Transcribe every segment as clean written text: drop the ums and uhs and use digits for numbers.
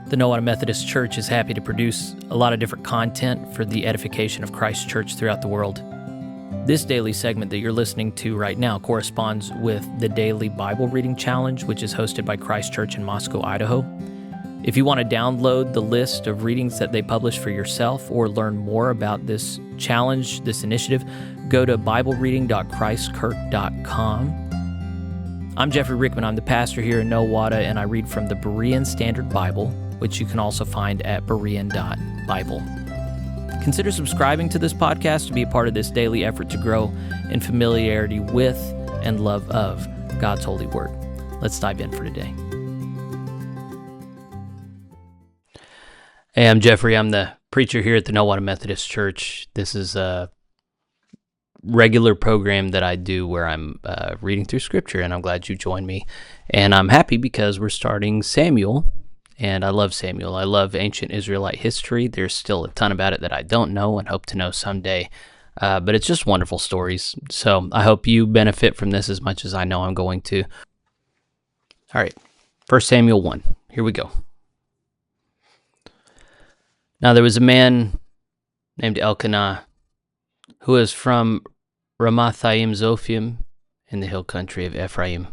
The Nowata Methodist Church is happy to produce a lot of different content for the edification of Christ's church throughout the world. This daily segment that you're listening to right now corresponds with the Daily Bible Reading Challenge, which is hosted by Christ Church in Moscow, Idaho. If you want to download the list of readings that they publish for yourself or learn more about this challenge, this initiative, go to BibleReading.ChristKirk.com. I'm Jeffrey Rickman. I'm the pastor here in Nowata, and I read from the Berean Standard Bible, which you can also find at Berean.Bible. Consider subscribing to this podcast to be a part of this daily effort to grow in familiarity with and love of God's holy word. Let's dive in for today. Hey, I'm Jeffrey. I'm the preacher here at the Nowata Methodist Church. This is a regular program that I do where I'm reading through Scripture, and I'm glad you joined me. And I'm happy because we're starting Samuel, and I love Samuel. I love ancient Israelite history. There's still a ton about it that I don't know and hope to know someday, but it's just wonderful stories. So I hope you benefit from this as much as I know I'm going to. All right, 1 Samuel 1. Here we go. Now there was a man named Elkanah who was from Ramathaim Zophim in the hill country of Ephraim.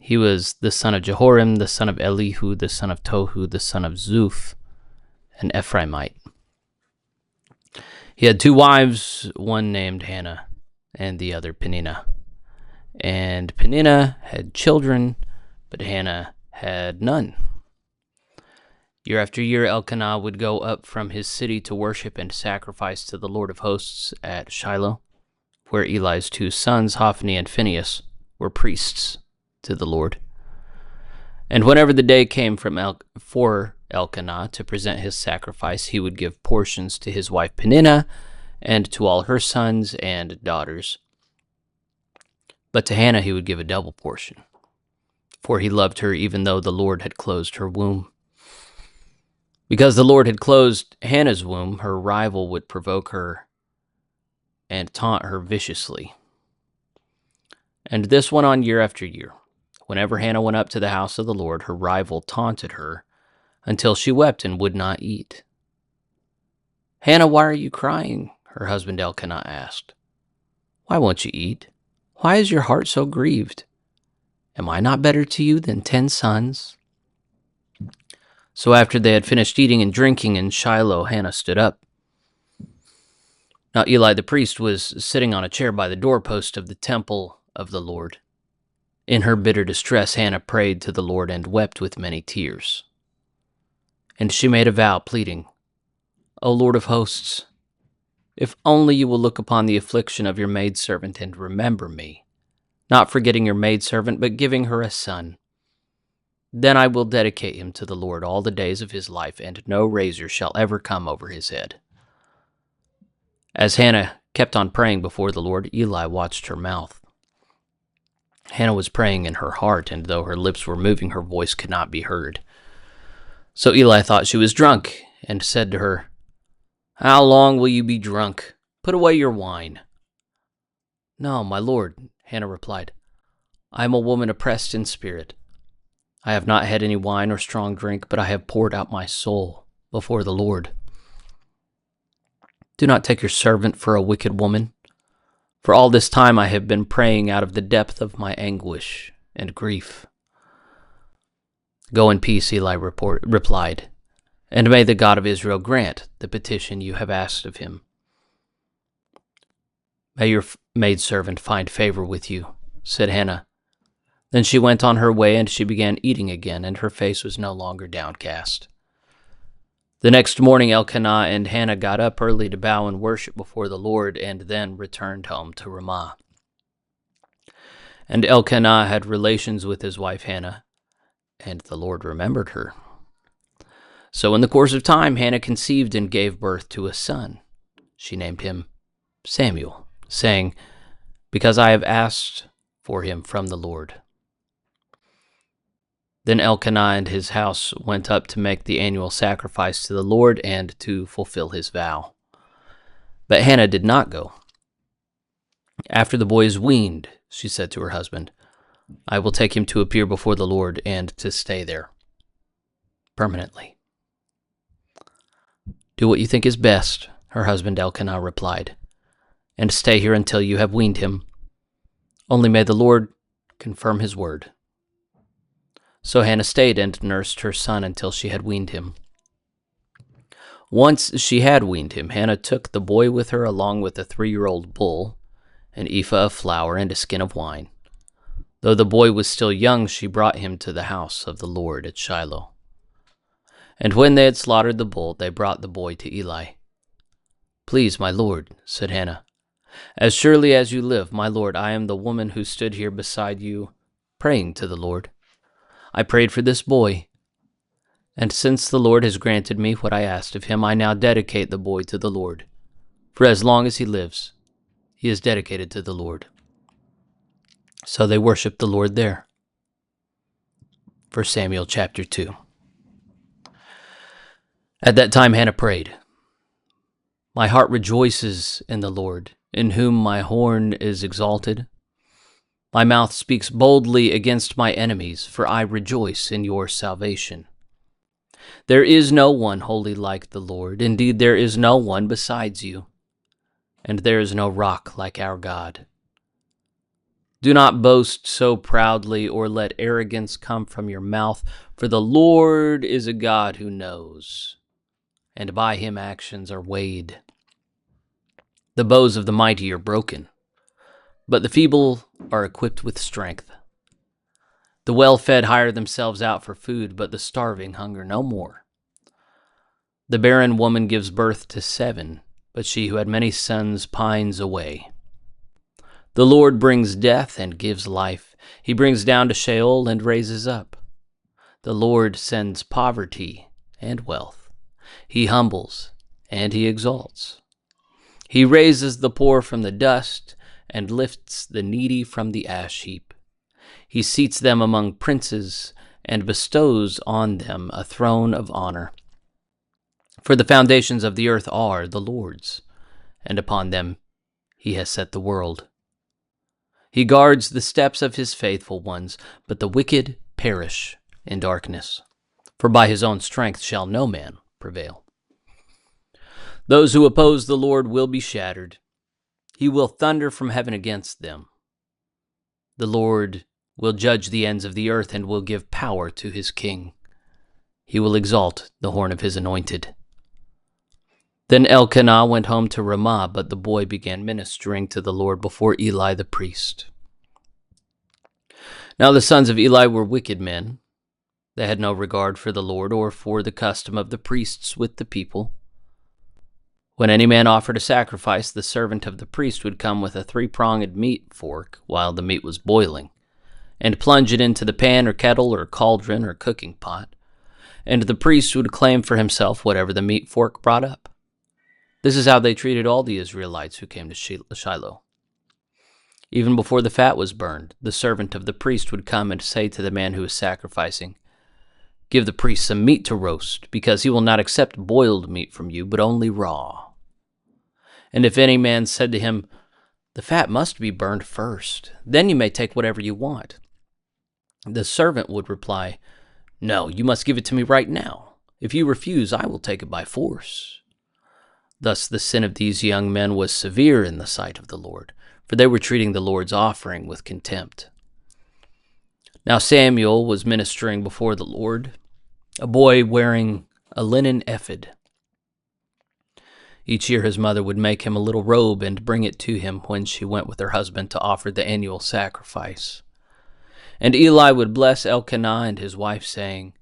He was the son of Jehoram, the son of Elihu, the son of Tohu, the son of Zuph, an Ephraimite. He had two wives, one named Hannah and the other Peninnah. And Peninnah had children, but Hannah had none. Year after year, Elkanah would go up from his city to worship and sacrifice to the Lord of hosts at Shiloh, where Eli's two sons, Hophni and Phinehas, were priests to the Lord. And whenever the day came for Elkanah to present his sacrifice, he would give portions to his wife Peninnah and to all her sons and daughters. But to Hannah he would give a double portion, for he loved her even though the Lord had closed her womb. Because the Lord had closed Hannah's womb, her rival would provoke her and taunt her viciously. And this went on year after year. Whenever Hannah went up to the house of the Lord, her rival taunted her until she wept and would not eat. "Hannah, why are you crying?" her husband Elkanah asked. "Why won't you eat? Why is your heart so grieved? Am I not better to you than 10 sons? So after they had finished eating and drinking in Shiloh, Hannah stood up. Now Eli the priest was sitting on a chair by the doorpost of the temple of the Lord. In her bitter distress, Hannah prayed to the Lord and wept with many tears. And she made a vow, pleading, "O Lord of hosts, if only you will look upon the affliction of your maidservant and remember me, not forgetting your maidservant, but giving her a son. Then I will dedicate him to the Lord all the days of his life, and no razor shall ever come over his head." As Hannah kept on praying before the Lord, Eli watched her mouth. Hannah was praying in her heart, and though her lips were moving, her voice could not be heard. So Eli thought she was drunk, and said to her, "How long will you be drunk? Put away your wine." "No, my lord," Hannah replied, "I am a woman oppressed in spirit. I have not had any wine or strong drink, but I have poured out my soul before the Lord. Do not take your servant for a wicked woman, for all this time I have been praying out of the depth of my anguish and grief." "Go in peace," Eli replied, "and may the God of Israel grant the petition you have asked of him. May your maidservant find favor with you," said Hannah. Then she went on her way, and she began eating again, and her face was no longer downcast. The next morning Elkanah and Hannah got up early to bow and worship before the Lord, and then returned home to Ramah. And Elkanah had relations with his wife Hannah, and the Lord remembered her. So in the course of time, Hannah conceived and gave birth to a son. She named him Samuel, saying, "Because I have asked for him from the Lord." Then Elkanah and his house went up to make the annual sacrifice to the Lord and to fulfill his vow. But Hannah did not go. After the boy is weaned, she said to her husband, "I will take him to appear before the Lord and to stay there." permanently. Do what you think is best, her husband Elkanah replied, and stay here until you have weaned him. Only may the Lord confirm his word. So Hannah stayed and nursed her son until she had weaned him. Once she had weaned him, Hannah took the boy with her along with a 3-year-old bull, an ephah of flour, and a skin of wine. Though the boy was still young, she brought him to the house of the Lord at Shiloh. And when they had slaughtered the bull, they brought the boy to Eli. Please, my lord, said Hannah, as surely as you live, my lord, I am the woman who stood here beside you, praying to the Lord. I prayed for this boy, and since the Lord has granted me what I asked of him, I now dedicate the boy to the Lord. For as long as he lives, he is dedicated to the Lord. So they worshiped the Lord there. 1 Samuel chapter 2. At that time Hannah prayed, my heart rejoices in the Lord, in whom my horn is exalted. My mouth speaks boldly against my enemies, for I rejoice in your salvation. There is no one holy like the Lord. Indeed, there is no one besides you, and there is no rock like our God. Do not boast so proudly, or let arrogance come from your mouth, for the Lord is a God who knows, and by him actions are weighed. The bows of the mighty are broken, but the feeble are equipped with strength. The well-fed hire themselves out for food, but the starving hunger no more. The barren woman gives birth to 7, but she who had many sons pines away. The Lord brings death and gives life. He brings down to Sheol and raises up. The Lord sends poverty and wealth. He humbles and he exalts. He raises the poor from the dust and lifts the needy from the ash heap. He seats them among princes and bestows on them a throne of honor. For the foundations of the earth are the Lord's, and upon them he has set the world. He guards the steps of his faithful ones, but the wicked perish in darkness. For by his own strength shall no man prevail. Those who oppose the Lord will be shattered. He will thunder from heaven against them. The Lord will judge the ends of the earth and will give power to his king. He will exalt the horn of his anointed. Then Elkanah went home to Ramah, but the boy began ministering to the Lord before Eli the priest. Now the sons of Eli were wicked men. They had no regard for the Lord or for the custom of the priests with the people. When any man offered a sacrifice, the servant of the priest would come with a 3-pronged meat fork while the meat was boiling, and plunge it into the pan or kettle or cauldron or cooking pot, and the priest would claim for himself whatever the meat fork brought up. This is how they treated all the Israelites who came to Shiloh. Even before the fat was burned, the servant of the priest would come and say to the man who was sacrificing, "Give the priest some meat to roast, because he will not accept boiled meat from you, but only raw." And if any man said to him, "The fat must be burned first, then you may take whatever you want," the servant would reply, "No, you must give it to me right now. If you refuse, I will take it by force." Thus the sin of these young men was severe in the sight of the Lord, for they were treating the Lord's offering with contempt. Now Samuel was ministering before the Lord, a boy wearing a linen ephod. Each year his mother would make him a little robe and bring it to him when she went with her husband to offer the annual sacrifice. And Eli would bless Elkanah and his wife, saying,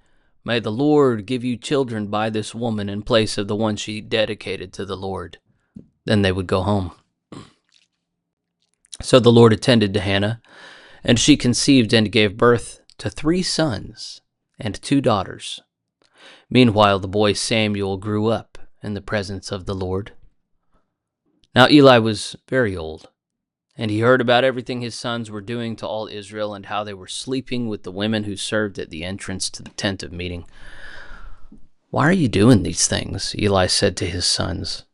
"May the Lord give you children by this woman in place of the one she dedicated to the Lord." Then they would go home. So the Lord attended to Hannah, and she conceived and gave birth to 3 sons and 2 daughters. Meanwhile the boy Samuel grew up in the presence of the Lord. Now Eli was very old, and he heard about everything his sons were doing to all Israel and how they were sleeping with the women who served at the entrance to the tent of meeting. "Why are you doing these things?" Eli said to his sons.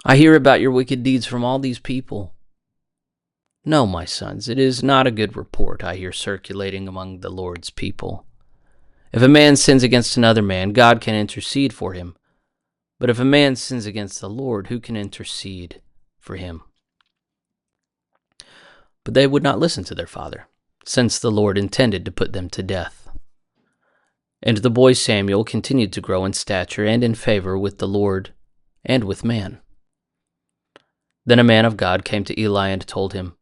"I hear about your wicked deeds from all these people." "No, my sons, it is not a good report I hear circulating among the Lord's people. If a man sins against another man, God can intercede for him. But if a man sins against the Lord, who can intercede for him?" But they would not listen to their father, since the Lord intended to put them to death. And the boy Samuel continued to grow in stature and in favor with the Lord and with man. Then a man of God came to Eli and told him,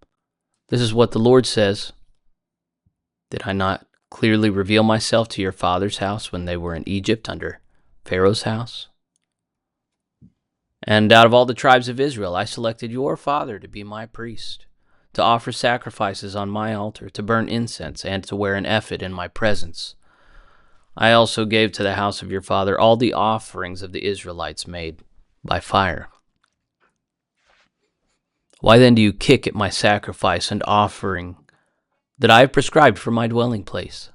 "This is what the Lord says. Did I not clearly reveal myself to your father's house when they were in Egypt under Pharaoh's house? And out of all the tribes of Israel, I selected your father to be my priest, to offer sacrifices on my altar, to burn incense, and to wear an ephod in my presence. I also gave to the house of your father all the offerings of the Israelites made by fire. Why then do you kick at my sacrifice and offering that I have prescribed for my dwelling place?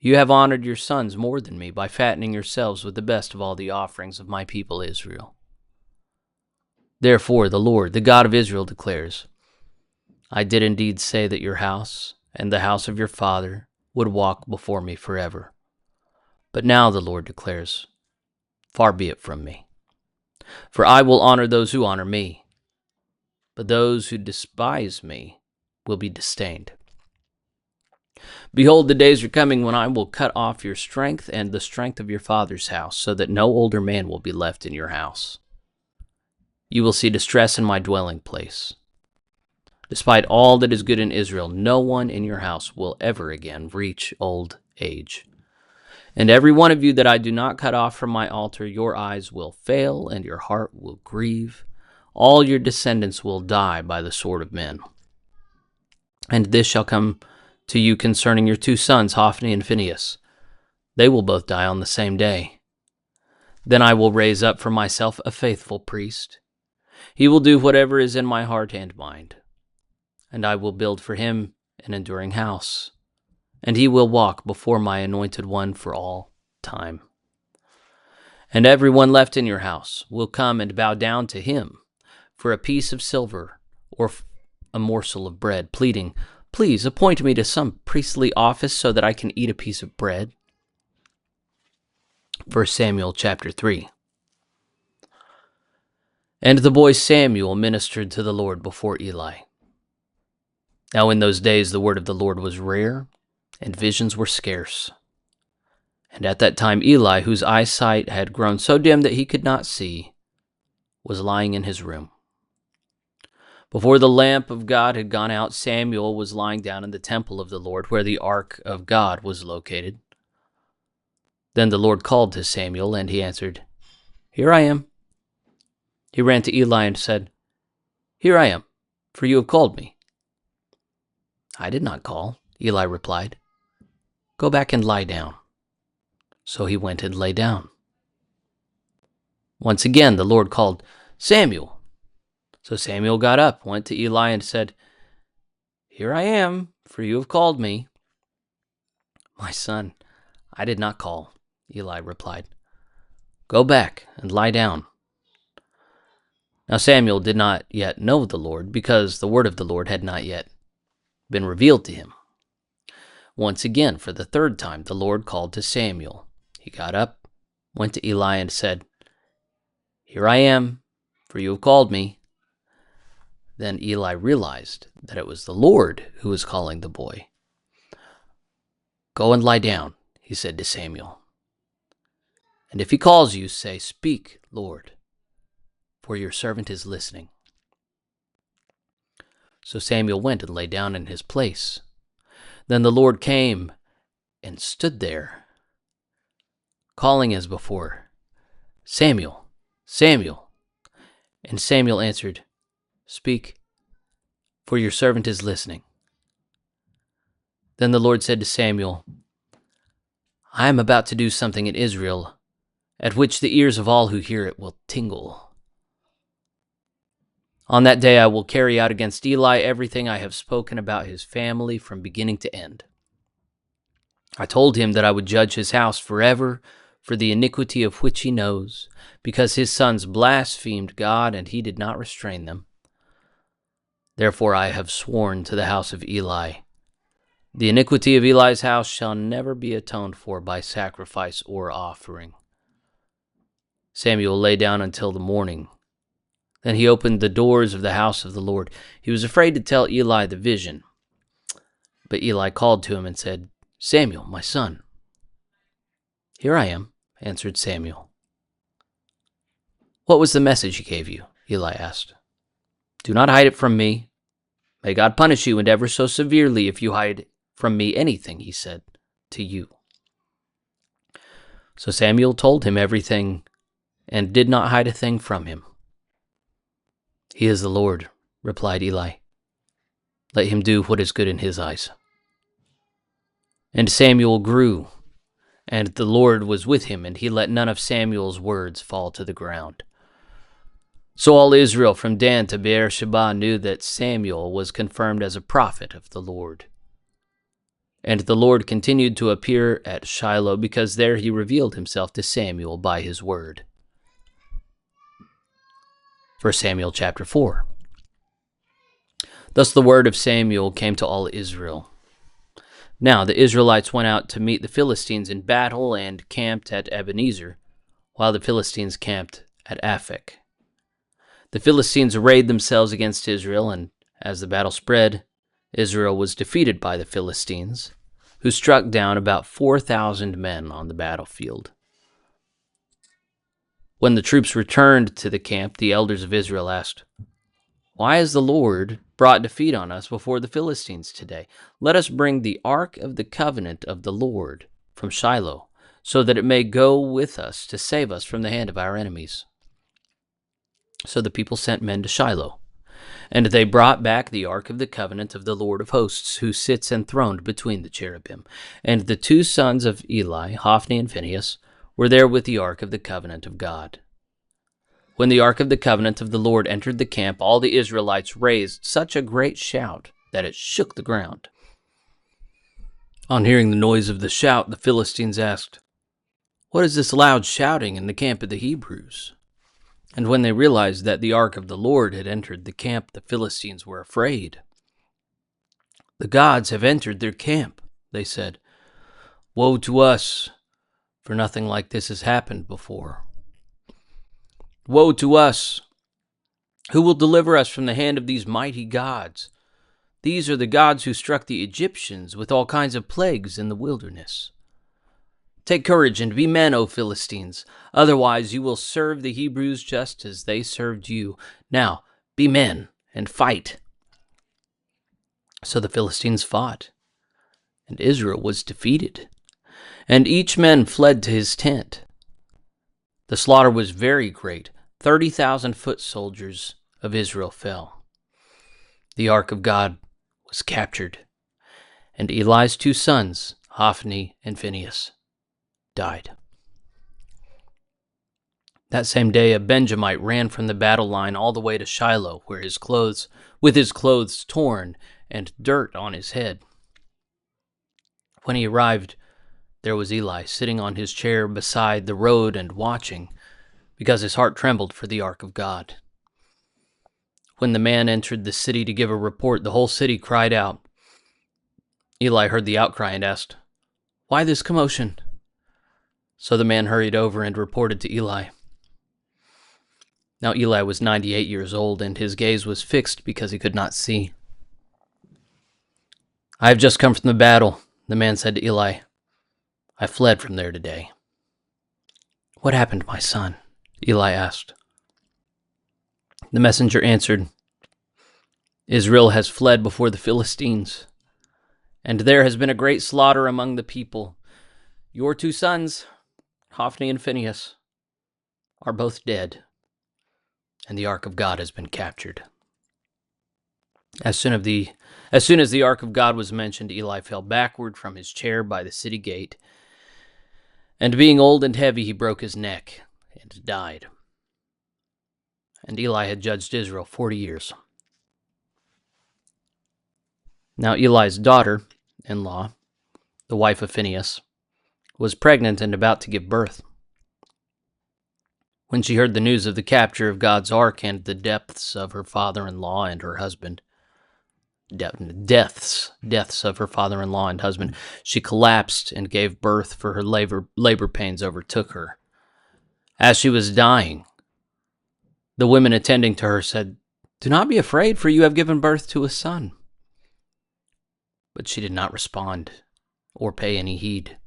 You have honored your sons more than me by fattening yourselves with the best of all the offerings of my people Israel. Therefore the Lord, the God of Israel, declares, I did indeed say that your house and the house of your father would walk before me forever. But now the Lord declares, far be it from me. For I will honor those who honor me, but those who despise me will be disdained. Behold, the days are coming when I will cut off your strength and the strength of your father's house, so that no older man will be left in your house. You will see distress in my dwelling place. Despite all that is good in Israel, no one in your house will ever again reach old age. And every one of you that I do not cut off from my altar, your eyes will fail and your heart will grieve. All your descendants will die by the sword of men. And this shall come to you concerning your two sons, Hophni and Phinehas. They will both die on the same day. Then I will raise up for myself a faithful priest. He will do whatever is in my heart and mind. And I will build for him an enduring house, and he will walk before my anointed one for all time. And everyone left in your house will come and bow down to him for a piece of silver or a morsel of bread, pleading, please appoint me to some priestly office so that I can eat a piece of bread. 1 Samuel chapter 3. And the boy Samuel ministered to the Lord before Eli. Now in those days the word of the Lord was rare, and visions were scarce. And at that time Eli, whose eyesight had grown so dim that he could not see, was lying in his room. Before the lamp of God had gone out, Samuel was lying down in the temple of the Lord, where the ark of God was located. Then the Lord called to Samuel, and he answered, Here I am. He ran to Eli and said, Here I am, for you have called me. I did not call, Eli replied. Go back and lie down. So he went and lay down. Once again the Lord called, Samuel. So Samuel got up, went to Eli, and said, Here I am, for you have called me. My son, I did not call, Eli replied. Go back and lie down. Now Samuel did not yet know the Lord, because the word of the Lord had not yet been revealed to him. Once again, for the third time, the Lord called to Samuel. He got up, went to Eli, and said, Here I am, for you have called me. Then Eli realized that it was the Lord who was calling the boy. Go and lie down, he said to Samuel. And if he calls you, say, Speak, Lord, for your servant is listening. So Samuel went and lay down in his place. Then the Lord came and stood there, calling as before, Samuel, Samuel. And Samuel answered, Speak, for your servant is listening. Then the Lord said to Samuel, I am about to do something in Israel, at which the ears of all who hear it will tingle. On that day I will carry out against Eli everything I have spoken about his family from beginning to end. I told him that I would judge his house forever for the iniquity of which he knows, because his sons blasphemed God and he did not restrain them. Therefore I have sworn to the house of Eli, The iniquity of Eli's house shall never be atoned for by sacrifice or offering. Samuel lay down until the morning. Then he opened the doors of the house of the Lord. He was afraid to tell Eli the vision. But Eli called to him and said, "Samuel, my son." "Here I am," answered Samuel. "What was the message he gave you?" Eli asked. "Do not hide it from me. May God punish you, and ever so severely, if you hide from me anything he said to you." So Samuel told him everything and did not hide a thing from him. "He is the Lord," replied Eli. "Let him do what is good in his eyes." And Samuel grew, and the Lord was with him, and he let none of Samuel's words fall to the ground. So all Israel from Dan to Beersheba knew that Samuel was confirmed as a prophet of the Lord. And the Lord continued to appear at Shiloh, because there he revealed himself to Samuel by his word. 1 Samuel chapter 4. Thus the word of Samuel came to all Israel. Now the Israelites went out to meet the Philistines in battle and camped at Ebenezer, while the Philistines camped at Aphek. The Philistines arrayed themselves against Israel, and as the battle spread, Israel was defeated by the Philistines, who struck down about 4,000 men on the battlefield. When the troops returned to the camp, the elders of Israel asked, "Why has the Lord brought defeat on us before the Philistines today? Let us bring the ark of the covenant of the Lord from Shiloh, so that it may go with us to save us from the hand of our enemies." So the people sent men to Shiloh, and they brought back the ark of the covenant of the Lord of hosts, who sits enthroned between the cherubim. And the two sons of Eli, Hophni and Phinehas, were there with the ark of the covenant of God. When the ark of the covenant of the Lord entered the camp, all the Israelites raised such a great shout that it shook the ground. On hearing the noise of the shout, the Philistines asked, "What is this loud shouting in the camp of the Hebrews?" And when they realized that the ark of the Lord had entered the camp, the Philistines were afraid. "The gods have entered their camp," they said. "Woe to us, for nothing like this has happened before. Woe to us! Who will deliver us from the hand of these mighty gods? These are the gods who struck the Egyptians with all kinds of plagues in the wilderness. Take courage and be men, O Philistines. Otherwise you will serve the Hebrews just as they served you. Now be men and fight." So the Philistines fought, and Israel was defeated, and each man fled to his tent. The slaughter was very great. 30,000 foot soldiers of Israel fell. The ark of God was captured, and Eli's two sons, Hophni and Phinehas, died. That same day, a Benjamite ran from the battle line all the way to Shiloh, with his clothes torn and dirt on his head. When he arrived, there was Eli sitting on his chair beside the road and watching, because his heart trembled for the ark of God. When the man entered the city to give a report, the whole city cried out. Eli heard the outcry and asked, "Why this commotion?" So the man hurried over and reported to Eli. Now Eli was 98 years old, and his gaze was fixed because he could not see. "I have just come from the battle," the man said to Eli. "I fled from there today." "What happened, my son?" Eli asked. The messenger answered, "Israel has fled before the Philistines, and there has been a great slaughter among the people. Your two sons, Hophni and Phinehas, are both dead, and the ark of God has been captured." As soon as the ark of God was mentioned, Eli fell backward from his chair by the city gate, and being old and heavy, he broke his neck and died. And Eli had judged Israel 40 years. Now Eli's daughter-in-law, the wife of Phinehas, was pregnant and about to give birth. When she heard the news of the capture of God's ark and the depths of her father-in-law and her husband, deaths of her father-in-law and husband. She collapsed and gave birth, for her labor pains overtook her. As she was dying, the women attending to her said, "Do not be afraid, for you have given birth to a son." But she did not respond or pay any heed.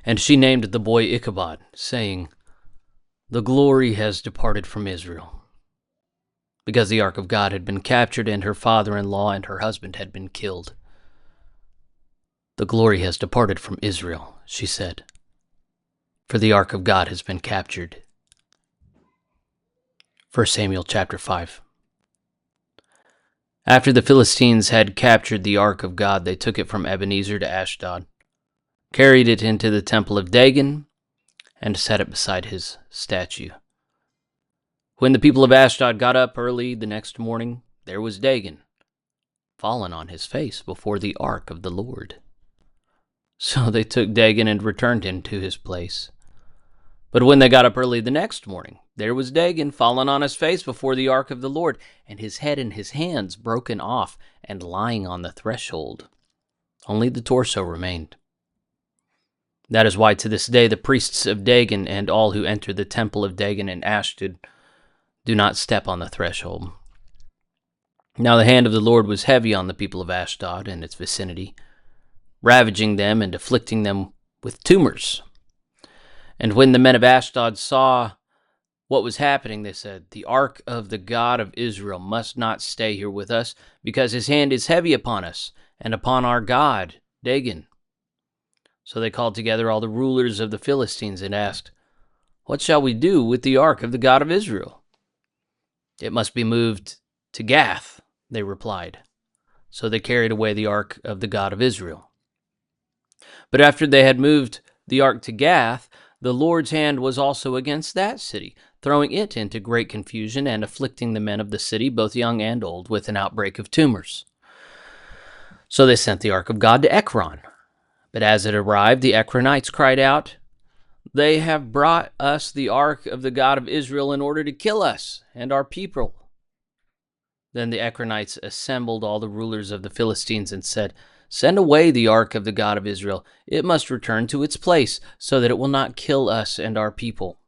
And she named the boy Ichabod, saying, "The glory has departed from Israel," because the ark of God had been captured and her father-in-law and her husband had been killed. "The glory has departed from Israel," she said, "for the ark of God has been captured." 1 Samuel chapter 5. After the Philistines had captured the ark of God, they took it from Ebenezer to Ashdod, carried it into the temple of Dagon, and set it beside his statue. When the people of Ashdod got up early the next morning, there was Dagon, fallen on his face before the ark of the Lord. So they took Dagon and returned him to his place. But when they got up early the next morning, there was Dagon, fallen on his face before the ark of the Lord, and his head and his hands broken off and lying on the threshold. Only the torso remained. That is why to this day the priests of Dagon and all who enter the temple of Dagon in Ashdod do not step on the threshold. Now the hand of the Lord was heavy on the people of Ashdod and its vicinity, ravaging them and afflicting them with tumors. And when the men of Ashdod saw what was happening, they said, "The ark of the God of Israel must not stay here with us, because his hand is heavy upon us and upon our God, Dagon." So they called together all the rulers of the Philistines and asked, "What shall we do with the ark of the God of Israel?" "It must be moved to Gath," they replied. So they carried away the ark of the God of Israel. But after they had moved the ark to Gath, the Lord's hand was also against that city, throwing it into great confusion and afflicting the men of the city, both young and old, with an outbreak of tumors. So they sent the ark of God to Ekron. But as it arrived, the Ekronites cried out, "They have brought us the ark of the God of Israel in order to kill us and our people." Then the Ekronites assembled all the rulers of the Philistines and said, "Send away the ark of the God of Israel. It must return to its place, so that it will not kill us and our people."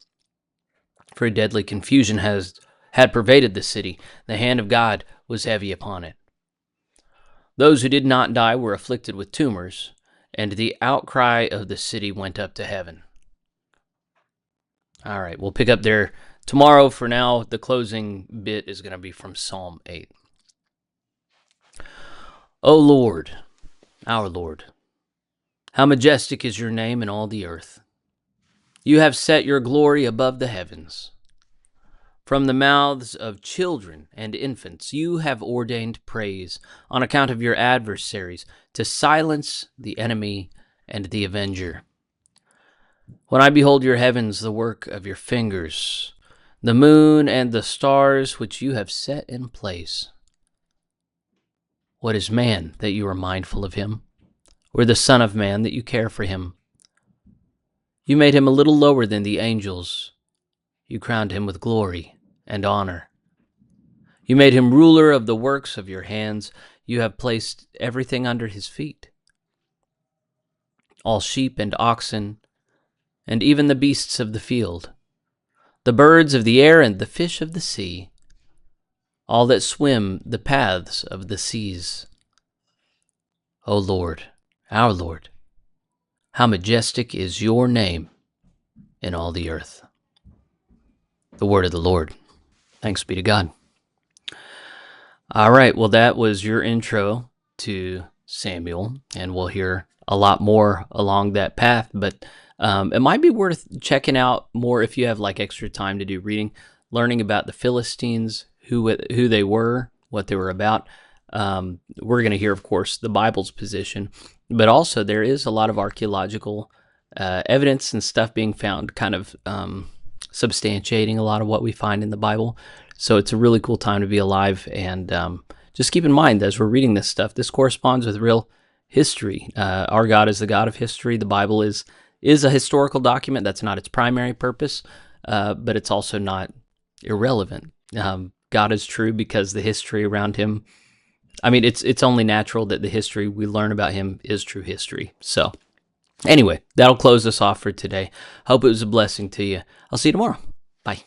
For a deadly confusion had pervaded the city. The hand of God was heavy upon it. Those who did not die were afflicted with tumors, and the outcry of the city went up to heaven. All right, we'll pick up there tomorrow. For now, the closing bit is going to be from Psalm 8. O Lord, our Lord, how majestic is your name in all the earth. You have set your glory above the heavens. From the mouths of children and infants you have ordained praise on account of your adversaries, to silence the enemy and the avenger. When I behold your heavens, the work of your fingers, the moon and the stars which you have set in place. What is man that you are mindful of him, or the Son of Man that you care for him? You made him a little lower than the angels. You crowned him with glory and honor. You made him ruler of the works of your hands. You have placed everything under his feet, all sheep and oxen, and even the beasts of the field, the birds of the air and the fish of the sea, all that swim the paths of the seas. O Lord, our Lord, how majestic is your name in all the earth. The word of the Lord. Thanks be to God. All right, well, that was your intro to Samuel, and we'll hear a lot more along that path, but it might be worth checking out more if you have like extra time to do reading, learning about the Philistines, who they were, what they were about. We're going to hear, of course, the Bible's position, but also there is a lot of archaeological evidence and stuff being found, kind of substantiating a lot of what we find in the Bible. So it's a really cool time to be alive, and just keep in mind as we're reading this stuff, this corresponds with real history. Our God is the God of history. The Bible is a historical document. That's not its primary purpose, but it's also not irrelevant. God God is true because the history around him, I mean, it's only natural that the history we learn about him is true history. So anyway, that'll close us off for today. Hope it was a blessing to you. I'll see you tomorrow. Bye.